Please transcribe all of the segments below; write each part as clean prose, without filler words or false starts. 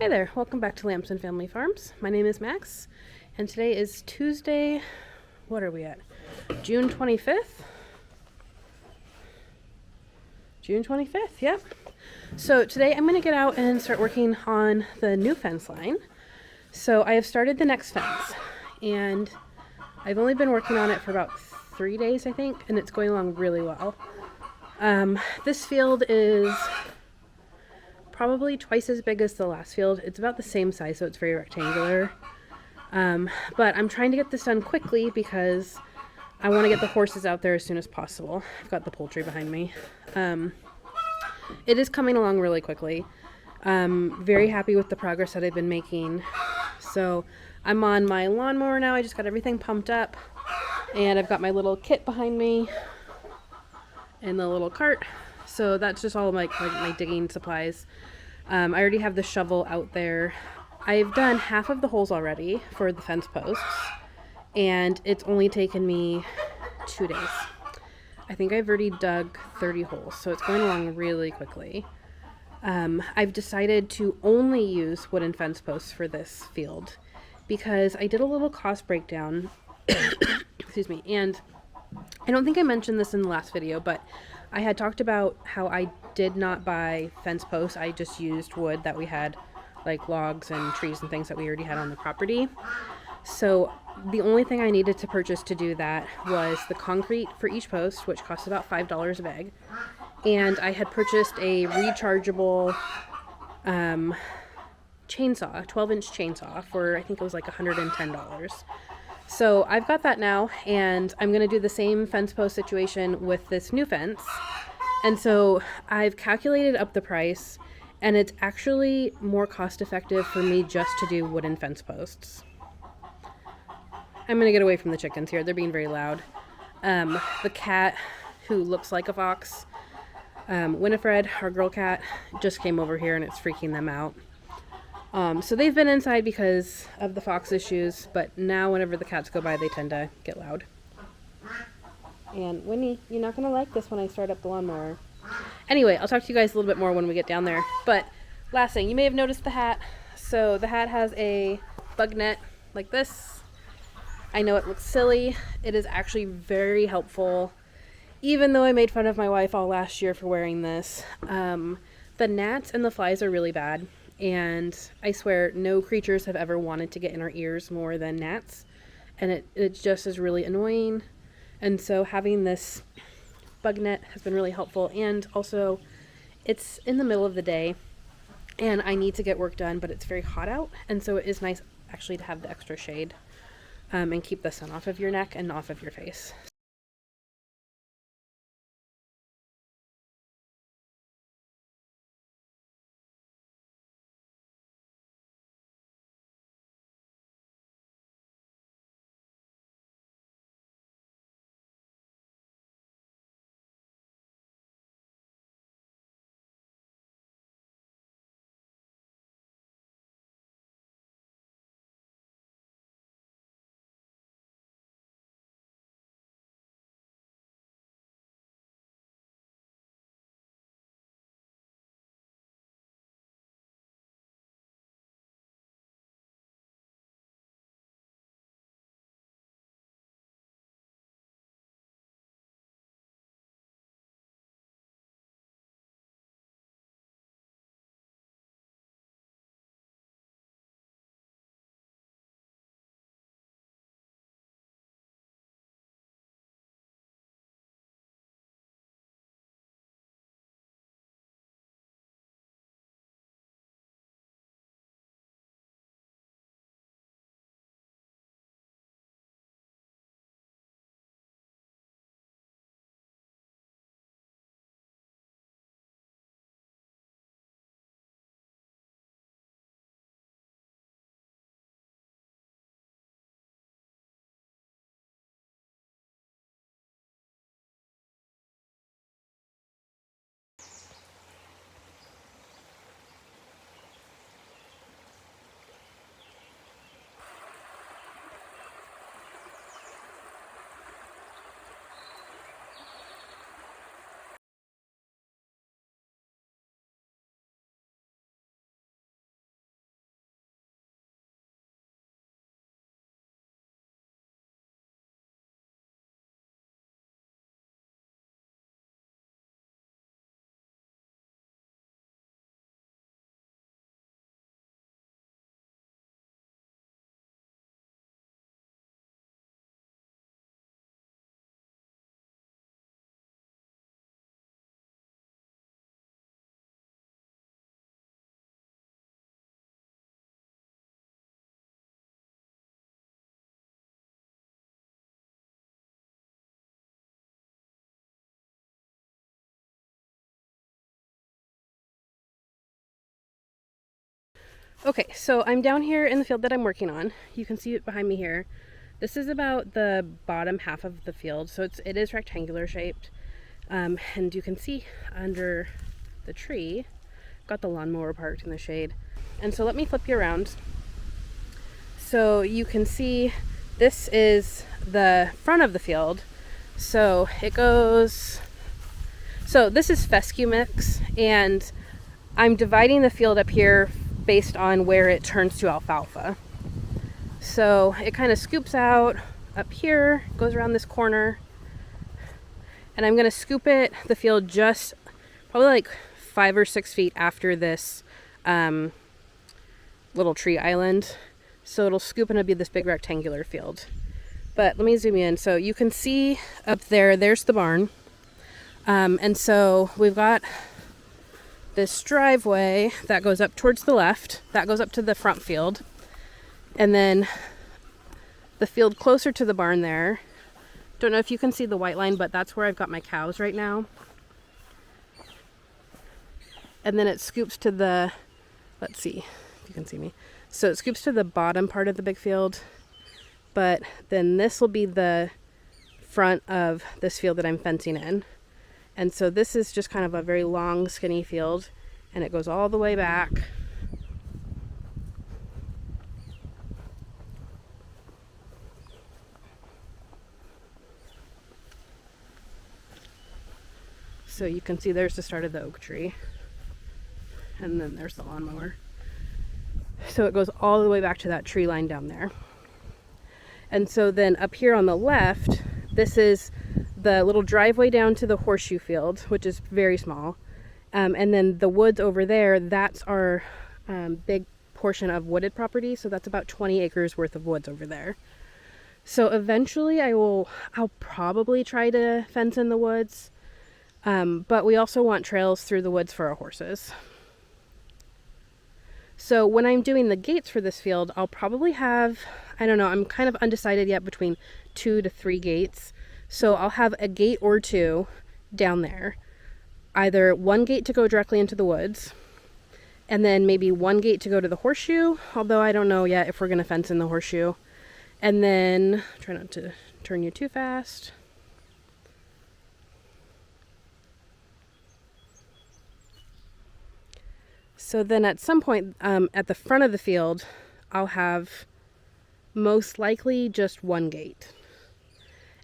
Hi there, welcome back to Lamson Family Farms. My name is Max, and today is Tuesday, what are we at? June 25th? June 25th, yep. So today I'm going to get out and start working on the new fence line. So I have started the next fence, and I've only been working on it for about 3 days, I think, and it's going along really well. This field is probably twice as big as the last field. It's about the same size, so it's very rectangular. But I'm trying to get this done quickly because I want to get the horses out there as soon as possible. I've got the poultry behind me. It is coming along really quickly. Very happy with the progress that I've been making. So I'm on my lawnmower now. I just got everything pumped up, and I've got my little kit behind me and the little cart. So that's just all my digging supplies. I already have the shovel out there. I've done half of the holes already for the fence posts, and it's only taken me 2 days. I think I've already dug 30 holes, so it's going along really quickly. I've decided to only use wooden fence posts for this field because I did a little cost breakdown. Excuse me. And I don't think I mentioned this in the last video, but I had talked about how I did not buy fence posts. I just used wood that we had, like logs and trees and things that we already had on the property. So the only thing I needed to purchase to do that was the concrete for each post, which cost about $5 a bag. And I had purchased a rechargeable chainsaw, 12-inch chainsaw for, I think it was like $110. So I've got that now, and I'm going to do the same fence post situation with this new fence. And so I've calculated up the price, and it's actually more cost effective for me just to do wooden fence posts. I'm going to get away from the chickens here. They're being very loud. The cat, who looks like a fox, Winifred, our girl cat, just came over here and it's freaking them out. So they've been inside because of the fox issues, but now whenever the cats go by, they tend to get loud. And Winnie, you're not going to like this when I start up the lawnmower. Anyway, I'll talk to you guys a little bit more when we get down there. But last thing, you may have noticed the hat. So the hat has a bug net like this. I know it looks silly. It is actually very helpful. Even though I made fun of my wife all last year for wearing this, the gnats and the flies are really bad. And I swear no creatures have ever wanted to get in our ears more than gnats. And it just is really annoying. And so having this bug net has been really helpful. And also, it's in the middle of the day and I need to get work done, but it's very hot out. And so it is nice actually to have the extra shade and keep the sun off of your neck and off of your face. Okay, so I'm down here in the field that I'm working on. You can see it behind me here. This is about the bottom half of the field, so it is rectangular shaped. And you can see under the tree, got the lawnmower parked in the shade. And so let me flip you around. So you can see this is the front of the field. So it goes, so this is fescue mix, and I'm dividing the field up here based on where it turns to alfalfa. So it kind of scoops out up here, goes around this corner, and I'm going to scoop the field just probably like 5 or 6 feet after this little tree island. So it'll scoop and it'll be this big rectangular field. But let me zoom in. So you can see up there, there's the barn. And so we've got this driveway that goes up towards the left, that goes up to the front field. And then the field closer to the barn there. Don't know if you can see the white line, but that's where I've got my cows right now. And then it scoops to the, let's see if you can see me. So it scoops to the bottom part of the big field, but then this will be the front of this field that I'm fencing in. And so this is just kind of a very long, skinny field, and it goes all the way back. So you can see there's the start of the oak tree, and then there's the lawnmower. So it goes all the way back to that tree line down there. And so then up here on the left, this is the little driveway down to the horseshoe field, which is very small. And then the woods over there, that's our big portion of wooded property. So that's about 20 acres worth of woods over there. So eventually I'll probably try to fence in the woods. But we also want trails through the woods for our horses. So when I'm doing the gates for this field, I'll probably have, I don't know, I'm kind of undecided yet between 2 to 3 gates. So I'll have a gate or 2 down there. Either one gate to go directly into the woods, and then maybe one gate to go to the horseshoe, although I don't know yet if we're going to fence in the horseshoe. And then, try not to turn you too fast. So then at some point at the front of the field, I'll have most likely just one gate.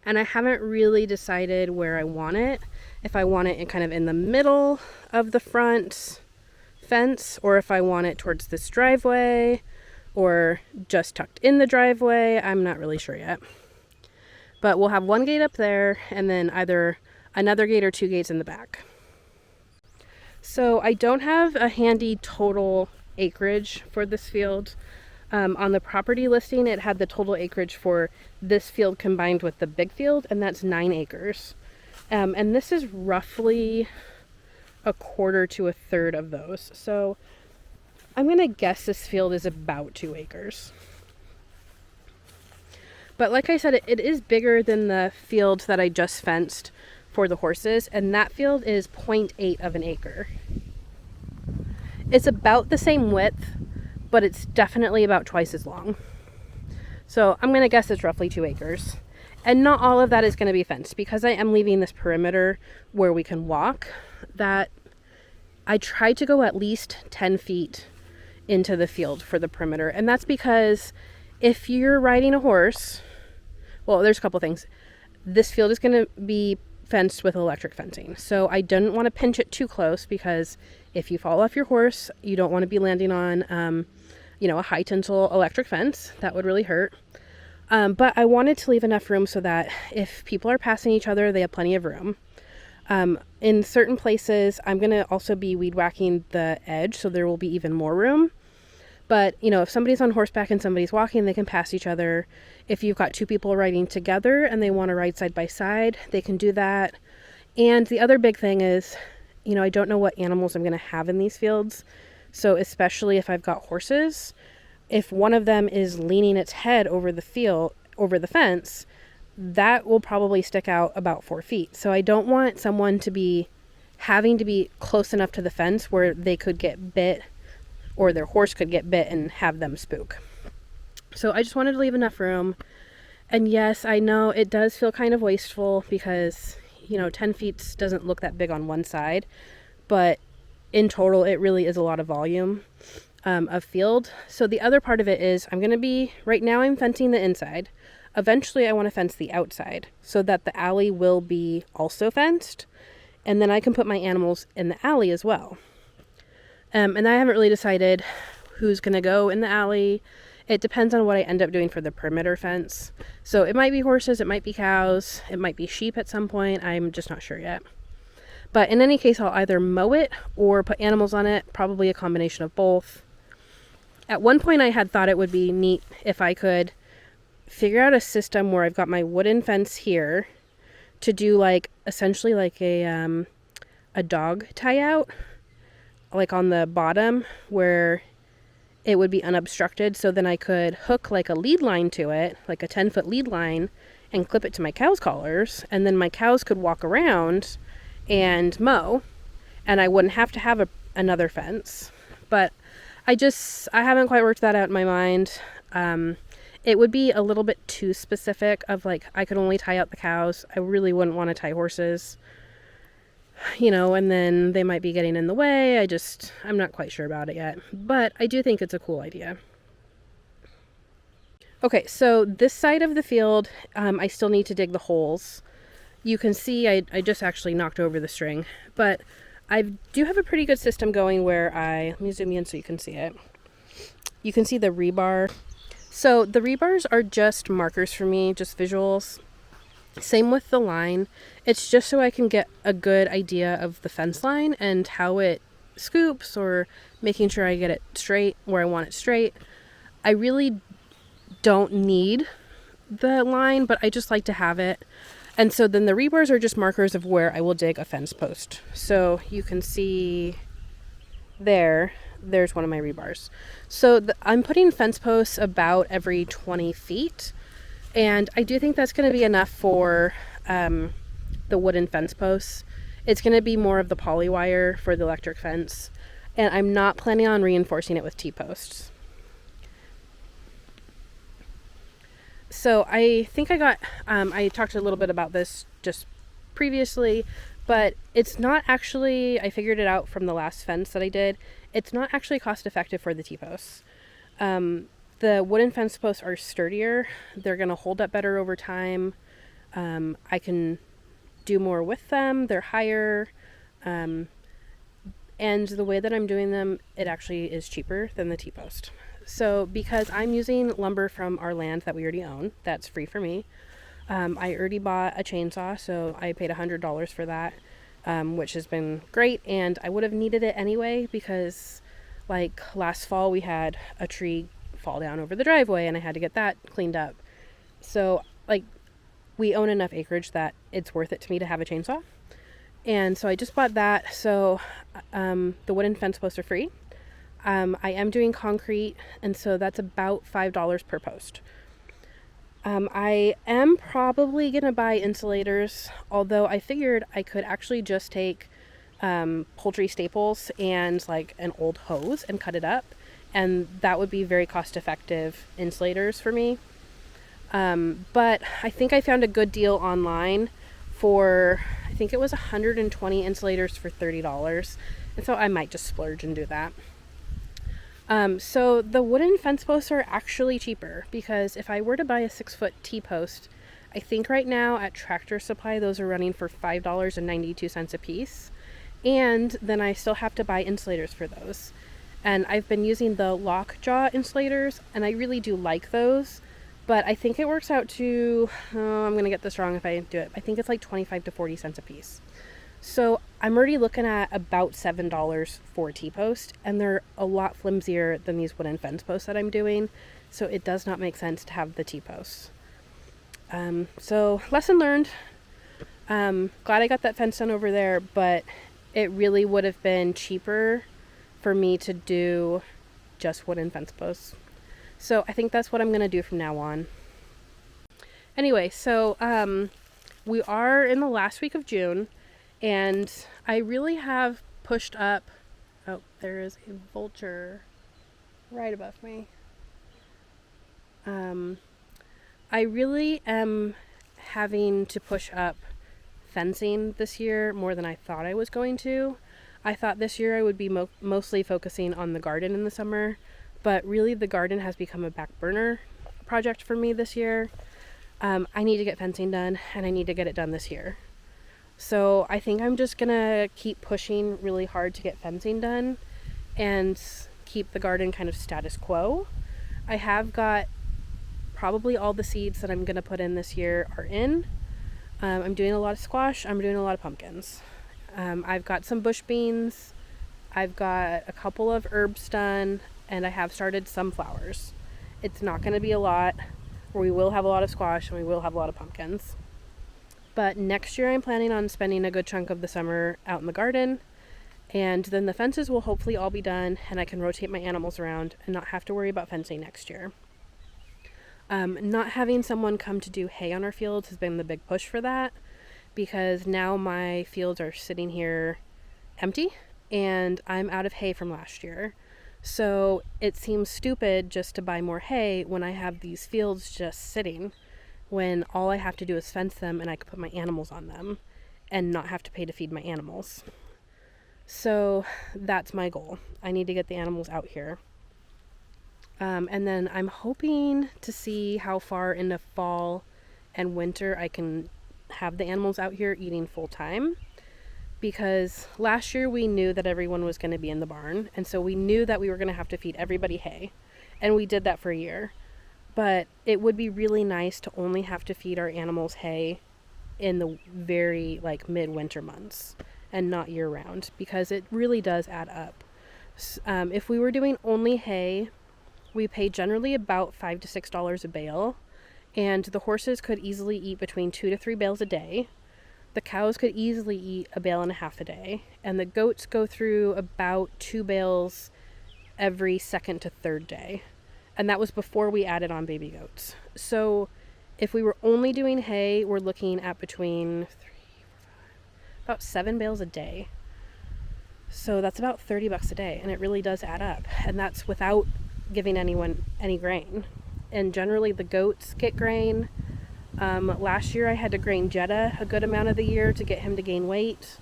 And I haven't really decided where I want it. If I want it kind of in the middle of the front fence, or if I want it towards this driveway, or just tucked in the driveway. I'm not really sure yet. But we'll have one gate up there, and then either another gate or 2 gates in the back. So I don't have a handy total acreage for this field. On the property listing, it had the total acreage for this field combined with the big field, and that's 9 acres. And this is roughly a quarter to a third of those. So I'm going to guess this field is about 2 acres. But like I said, it is bigger than the field that I just fenced for the horses, and that field is 0.8 of an acre. It's about the same width, but it's definitely about twice as long. So I'm going to guess it's roughly 2 acres. And not all of that is going to be fenced, because I am leaving this perimeter where we can walk. That I try to go at least 10 feet into the field for the perimeter. And that's because if you're riding a horse, well, there's a couple things. This field is going to be fenced with electric fencing. So I didn't want to pinch it too close, because if you fall off your horse, you don't want to be landing on, a high tensile electric fence. That would really hurt. But I wanted to leave enough room so that if people are passing each other, they have plenty of room. In certain places, I'm going to also be weed whacking the edge, so there will be even more room. But, if somebody's on horseback and somebody's walking, they can pass each other. If you've got 2 people riding together and they want to ride side by side, they can do that. And the other big thing is, I don't know what animals I'm going to have in these fields. So especially if I've got horses, if one of them is leaning its head over the fence, that will probably stick out about 4 feet. So I don't want someone to be having to be close enough to the fence where they could get bit or their horse could get bit and have them spook. So I just wanted to leave enough room. And yes, I know it does feel kind of wasteful because, 10 feet doesn't look that big on one side, but in total, it really is a lot of volume of field. So the other part of it is right now I'm fencing the inside. Eventually I want to fence the outside so that the alley will be also fenced. And then I can put my animals in the alley as well. And I haven't really decided who's going to go in the alley. It depends on what I end up doing for the perimeter fence. So it might be horses, it might be cows, it might be sheep at some point. I'm just not sure yet. But in any case, I'll either mow it or put animals on it, probably a combination of both. At one point, I had thought it would be neat if I could figure out a system where I've got my wooden fence here to do essentially like a dog tie out, like on the bottom where it would be unobstructed. So then I could hook like a lead line to it, like a 10-foot lead line, and clip it to my cow's collars. And then my cows could walk around and mow, and I wouldn't have to have another fence. But I haven't quite worked that out in my mind. It would be a little bit too specific of I could only tie out the cows. I really wouldn't want to tie horses, and then they might be getting in the way. I'm not quite sure about it yet, but I do think it's a cool idea. Okay, so this side of the field, I still need to dig the holes. You can see I just actually knocked over the string, but I do have a pretty good system going where let me zoom in so you can see it. You can see the rebar. So the rebars are just markers for me, just visuals. Same with the line. It's just so I can get a good idea of the fence line and how it scoops, or making sure I get it straight where I want it straight. I really don't need the line, but I just like to have it. And so then the rebars are just markers of where I will dig a fence post. So you can see there's one of my rebars. So I'm putting fence posts about every 20 feet. And I do think that's going to be enough for the wooden fence posts. It's going to be more of the poly wire for the electric fence. And I'm not planning on reinforcing it with T-posts. So I think I talked a little bit about this just previously, but it's not actually, I figured it out from the last fence that I did, it's not actually cost effective for the T-posts. The wooden fence posts are sturdier. They're going to hold up better over time. I can do more with them. They're higher. And the way that I'm doing them, it actually is cheaper than the T-post. So because I'm using lumber from our land that we already own, that's free for me. I already bought a chainsaw, so I paid $100 for that, which has been great. And I would have needed it anyway because last fall we had a tree fall down over the driveway and I had to get that cleaned up. So we own enough acreage that it's worth it to me to have a chainsaw. And so I just bought that. So the wooden fence posts are free. I am doing concrete, and so that's about $5 per post. I am probably going to buy insulators, although I figured I could actually just take poultry staples and an old hose and cut it up, and that would be very cost-effective insulators for me. But I think I found a good deal online for, I think it was 120 insulators for $30, and so I might just splurge and do that. So the wooden fence posts are actually cheaper because if I were to buy a 6-foot T-post, I think right now at Tractor Supply, those are running for $5.92 a piece. And then I still have to buy insulators for those. And I've been using the Lockjaw insulators, and I really do like those. But I think it works out to, I'm going to get this wrong if I do it. I think it's 25 to 40 cents a piece. So I'm already looking at about $7 for a T-post, and they're a lot flimsier than these wooden fence posts that I'm doing, so it does not make sense to have the T-posts. So lesson learned. Glad I got that fence done over there, but it really would have been cheaper for me to do just wooden fence posts. So I think that's what I'm going to do from now on. Anyway, so we are in the last week of June. And I really have pushed up. Oh, there is a vulture right above me. I really am having to push up fencing this year more than I thought I was going to. I thought this year I would be mostly focusing on the garden in the summer, but really the garden has become a back burner project for me this year. I need to get fencing done, and I need to get it done this year. So I think I'm just gonna keep pushing really hard to get fencing done and keep the garden kind of status quo. I have got probably all the seeds that I'm gonna put in this year are in. I'm doing a lot of squash. I'm doing a lot of pumpkins. I've got some bush beans. I've got a couple of herbs done, and I have started some flowers. It's not going to be a lot. We will have a lot of squash and we will have a lot of pumpkins. But next year I'm planning on spending a good chunk of the summer out in the garden, and then the fences will hopefully all be done and I can rotate my animals around and not have to worry about fencing next year. Not having someone come to do hay on our fields has been the big push for that, because now my fields are sitting here empty and I'm out of hay from last year. So it seems stupid just to buy more hay when I have these fields just sitting, when all I have to do is fence them and I could put my animals on them and not have to pay to feed my animals. So that's my goal. I need to get the animals out here. And then I'm hoping to see how far into fall and winter I can have the animals out here eating full time. Because last year we knew that everyone was going to be in the barn, and so we knew that we were going to have to feed everybody hay, and we did that for a year. But it would be really nice to only have to feed our animals hay in the very midwinter months and not year round, because it really does add up. If we were doing only hay, we pay generally about $5 to $6 a bale, and the horses could easily eat between 2 to 3 bales a day. The cows could easily eat a bale and a half a day, and the goats go through about 2 bales every second to third day. And that was before we added on baby goats. So if we were only doing hay, we're looking at between about 7 bales a day. So that's about $30 a day, and it really does add up. And that's without giving anyone any grain. And generally the goats get grain. Last year I had to grain Jetta a good amount of the year to get him to gain weight.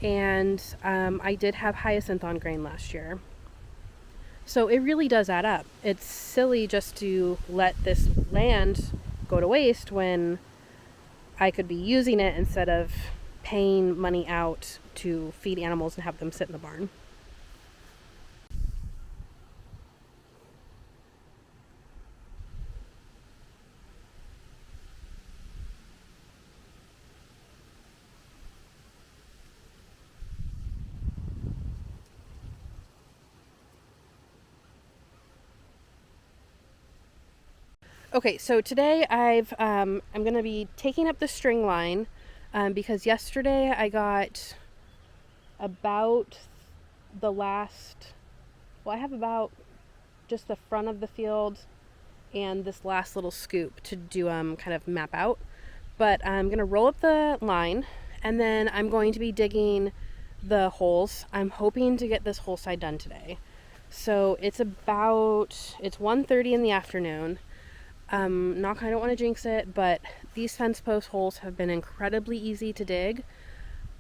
And I did have Hyacinth on grain last year. So it really does add up. It's silly just to let this land go to waste when I could be using it instead of paying money out to feed animals and have them sit in the barn. Okay, so today I'm going to be taking up the string line because yesterday I got about I have about just the front of the field and this last little scoop to do kind of map out. But I'm going to roll up the line, and then I'm going to be digging the holes. I'm hoping to get this whole side done today. So it's 1:30 in the afternoon. I don't want to jinx it, but these fence post holes have been incredibly easy to dig.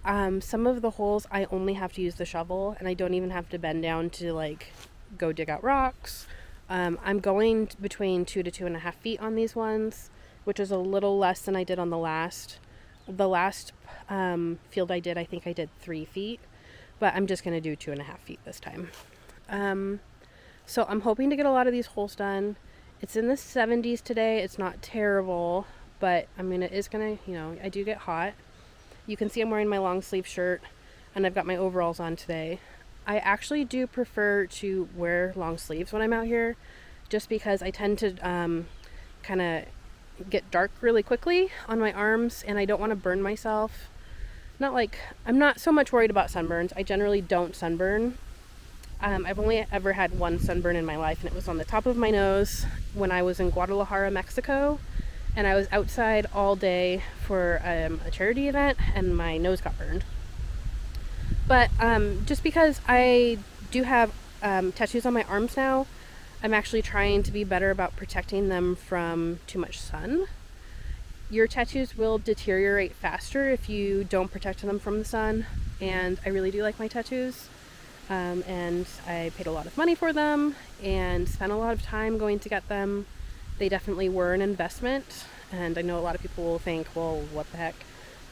Some of the holes I only have to use the shovel, and I don't even have to bend down to go dig out rocks. I'm going between 2 to 2.5 feet on these ones, which is a little less than I did on the last. The last field I think I did 3 feet, but I'm just going to do 2.5 feet this time. So I'm hoping to get a lot of these holes done. It's in the 70s today. It's not terrible, but it is going to, I do get hot. You can see I'm wearing my long sleeve shirt, and I've got my overalls on today. I actually do prefer to wear long sleeves when I'm out here, just because I tend to kind of get dark really quickly on my arms, and I don't want to burn myself. I'm not so much worried about sunburns. I generally don't sunburn. I've only ever had one sunburn in my life, and it was on the top of my nose when I was in Guadalajara, Mexico, and I was outside all day for a charity event, and my nose got burned. But just because I do have tattoos on my arms now. I'm actually trying to be better about protecting them from too much sun. Your tattoos will deteriorate faster if you don't protect them from the sun, and I really do like my tattoos. And I paid a lot of money for them and spent a lot of time going to get them. They definitely were an investment, and I know a lot of people will think, well, what the heck?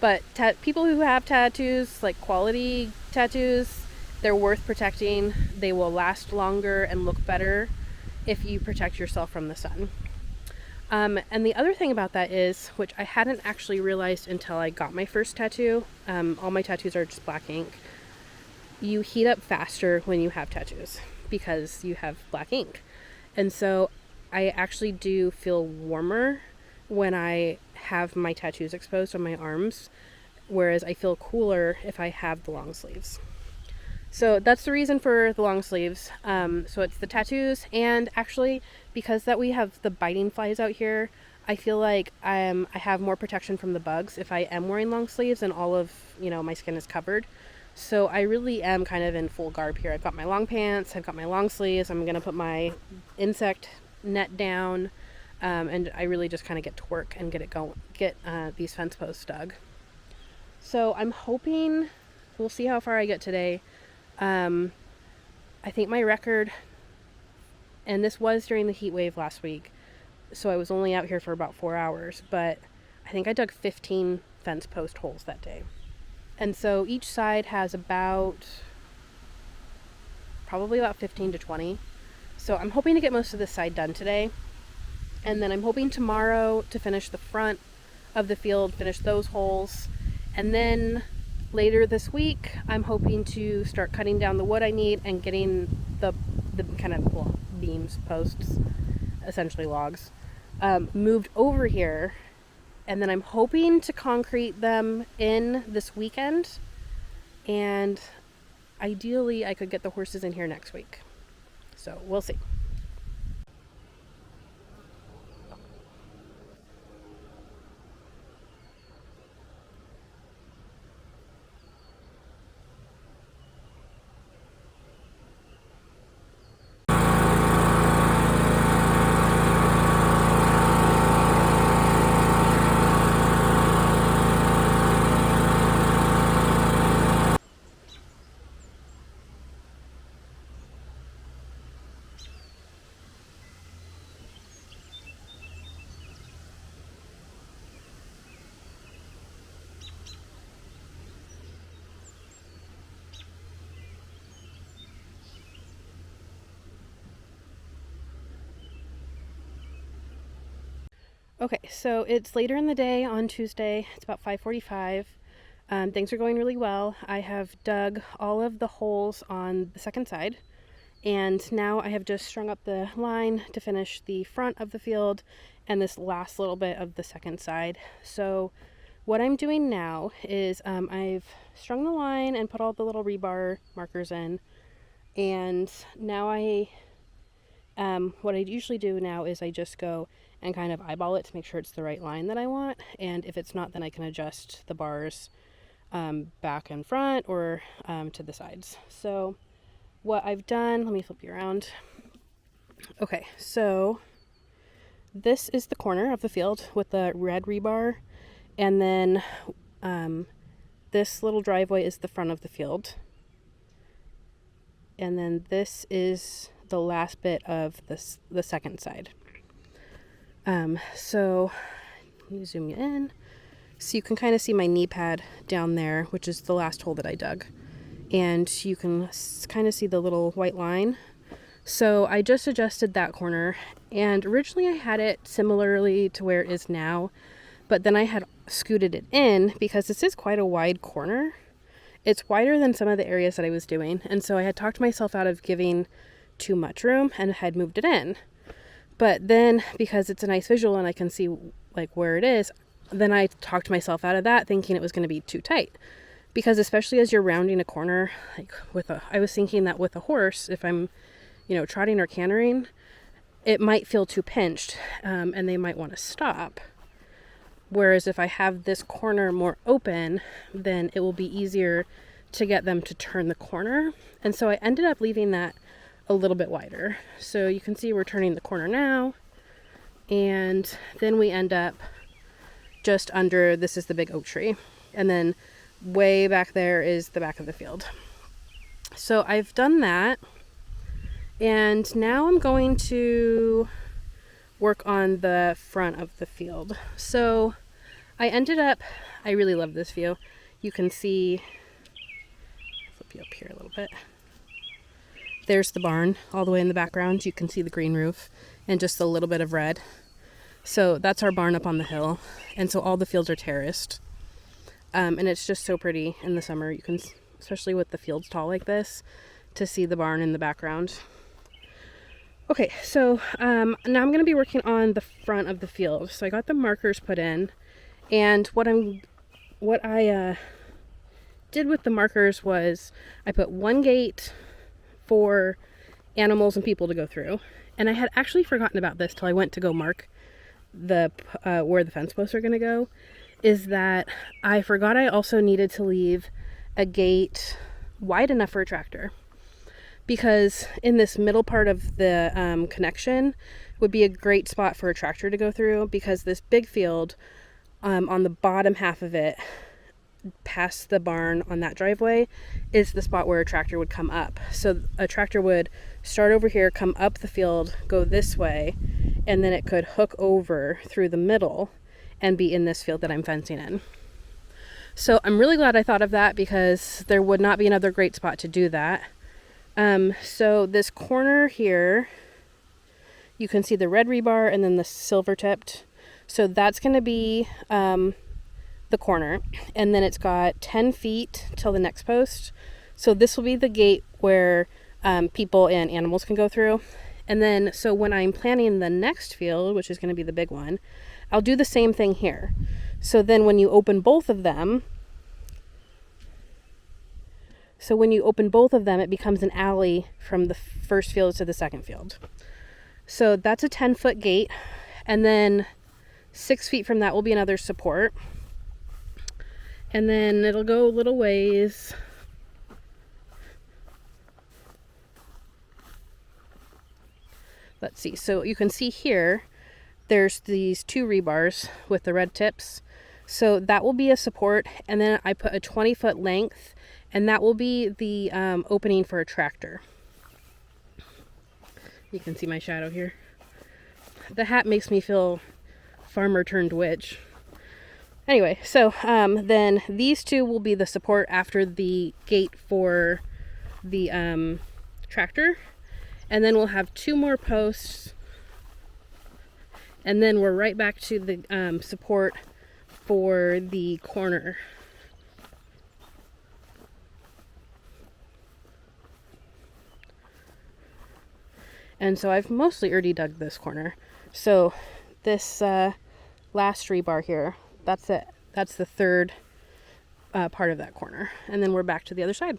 But people who have tattoos, like quality tattoos, they're worth protecting. They will last longer and look better if you protect yourself from the sun. And the other thing about that is, which I hadn't actually realized until I got my first tattoo, all my tattoos are just black ink. You heat up faster when you have tattoos because you have black ink. And so I actually do feel warmer when I have my tattoos exposed on my arms, whereas I feel cooler if I have the long sleeves. So that's the reason for the long sleeves. So it's the tattoos, and actually because that we have the biting flies out here, I feel like I have more protection from the bugs if I am wearing long sleeves and all of, my skin is covered. So I really am kind of in full garb here. I've got my long pants, I've got my long sleeves, I'm going to put my insect net down, and I really just kind of get to work and get these fence posts dug. So I'm hoping, we'll see how far I get today. I think my record, and this was during the heat wave last week, so I was only out here for about 4 hours, but I think I dug 15 fence post holes that day. And so each side has probably about 15 to 20. So I'm hoping to get most of this side done today. And then I'm hoping tomorrow to finish the front of the field, finish those holes. And then later this week, I'm hoping to start cutting down the wood I need and getting the kind of beams, posts, essentially logs, moved over here. And then I'm hoping to concrete them in this weekend. And ideally, I could get the horses in here next week. So we'll see. Okay, so it's later in the day on Tuesday. It's about 5:45. Things are going really well. I have dug all of the holes on the second side, and now I have just strung up the line to finish the front of the field and this last little bit of the second side. So what I'm doing now is I've strung the line and put all the little rebar markers in, and now what I usually do now is I just go and kind of eyeball it to make sure it's the right line that I want, and if it's not, then I can adjust the bars back and front or to the sides. So what I've done, let me flip you around. Okay, so this is the corner of the field with the red rebar, and then this little driveway is the front of the field, and then this is the last bit of the second side. So let me zoom you in so you can kind of see my knee pad down there, which is the last hole that I dug, and you can kind of see the little white line. So I just adjusted that corner, and originally I had it similarly to where it is now, but then I had scooted it in because this is quite a wide corner. It's wider than some of the areas that I was doing, and so I had talked myself out of giving too much room and had moved it in. But then because it's a nice visual and I can see like where it is, then I talked myself out of that, thinking it was going to be too tight. Because especially as you're rounding a corner, like I was thinking that with a horse, if I'm, trotting or cantering, it might feel too pinched, and they might want to stop. Whereas if I have this corner more open, then it will be easier to get them to turn the corner. And so I ended up leaving that a little bit wider. So you can see we're turning the corner now, and then we end up just under, this is the big oak tree, and then way back there is the back of the field. So I've done that, and now I'm going to work on the front of the field. So I ended up, I really love this view. You can see, flip you up here a little bit. There's the barn all the way in the background. You can see the green roof and just a little bit of red. So that's our barn up on the hill. And so all the fields are terraced. And it's just so pretty in the summer. You can, especially with the fields tall like this, to see the barn in the background. Okay, so now I'm going to be working on the front of the field. So I got the markers put in, and what I did with the markers was I put one gate for animals and people to go through, and I had actually forgotten about this till I went to go mark the where the fence posts are going to go. Is that I forgot I also needed to leave a gate wide enough for a tractor, because in this middle part of the connection would be a great spot for a tractor to go through, because this big field on the bottom half of it past the barn on that driveway is the spot where a tractor would come up. So a tractor would start over here, come up the field, go this way, and then it could hook over through the middle and be in this field that I'm fencing in. So I'm really glad I thought of that, because there would not be another great spot to do that. So this corner here, you can see the red rebar and then the silver tipped. So that's going to be the corner, and then it's got 10 feet till the next post. So this will be the gate where people and animals can go through. And then, so when I'm planning the next field, which is going to be the big one, I'll do the same thing here. So then when you open both of them, it becomes an alley from the first field to the second field. So that's a 10-foot gate, and then 6 feet from that will be another support. And then it'll go a little ways. Let's see. So you can see here, there's these two rebars with the red tips. So that will be a support. And then I put a 20-foot length, and that will be the opening for a tractor. You can see my shadow here. The hat makes me feel farmer turned witch. Anyway, so then these two will be the support after the gate for the tractor. And then we'll have two more posts. And then we're right back to the support for the corner. And so I've mostly already dug this corner. So this last rebar here, that's it. That's the third part of that corner. And then we're back to the other side.